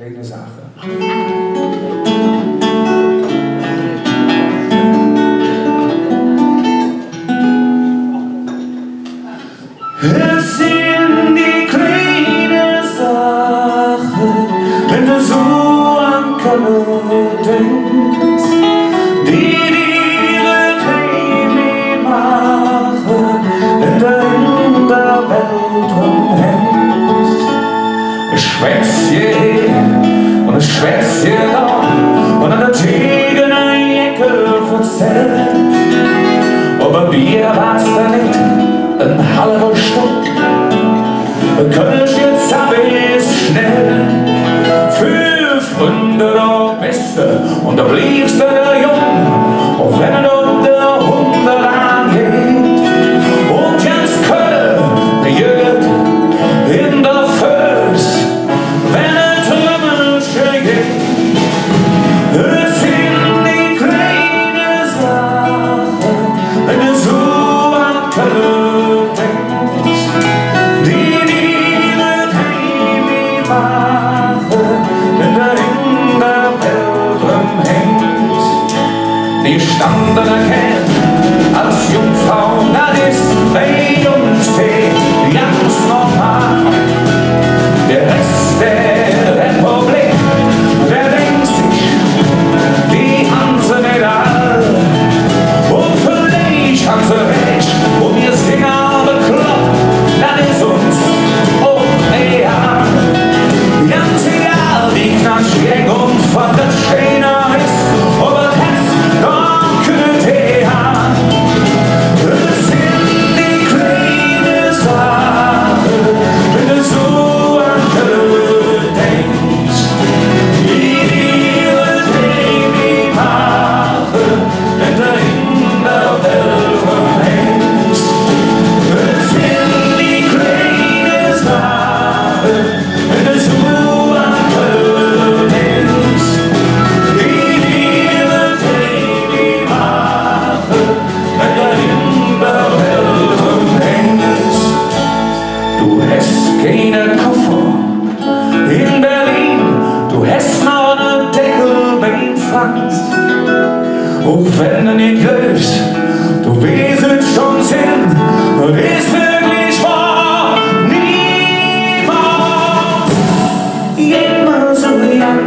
kleine Sache. Es sind die kleinen Sachen, wenn du so an Kammer denkst, die dir Tränen machen, wenn du in der Welt rumhängst. Ich schwätz hier und ich schwätz hier da und an der Theke eine Ecke verzählt. Aber Bier war's da nicht eine halbe Stunde, Kölsch jetzt hab ich's schnell. 500 Euro Beste und da bliebst du jung, auch wenn er um der 100 angeht. Und jetzt Köln, jüngert in der Föß, wenn er Trümmelchen geht. Es sind die kleinen Sachen, wenn du so an Köln denkst, die dir Tränen machen, wenn du in der Welt rumhängst. Die standen erkennt als Jungfrau, das ist bei uns ganz normal. Der Rest der Republik, der denkt sich, die haben sie nicht all. Und vielleicht haben sie recht, und wir sind aber bekloppt, das ist uns auch egal. Ganz egal, wie knatschig und was das schöner ist, aber das dann könnte er. Es sind die kleinen Sachen, wenn du so an Köln denkst, die dir Tränen machen, wenn du in der Welt rumhängst. Es sind die kleinen Sachen, wenn du so an Köln denkst, die dir Tränen machen, wenn du in der Welt rumhängst. Du hast keine Koffer in Berlin, du hast noch einen Deckel beim Franz. Auch wenn du nicht lebst, du weißt es schon Sinn, das ist wirklich wahr, niemals. Immer so lang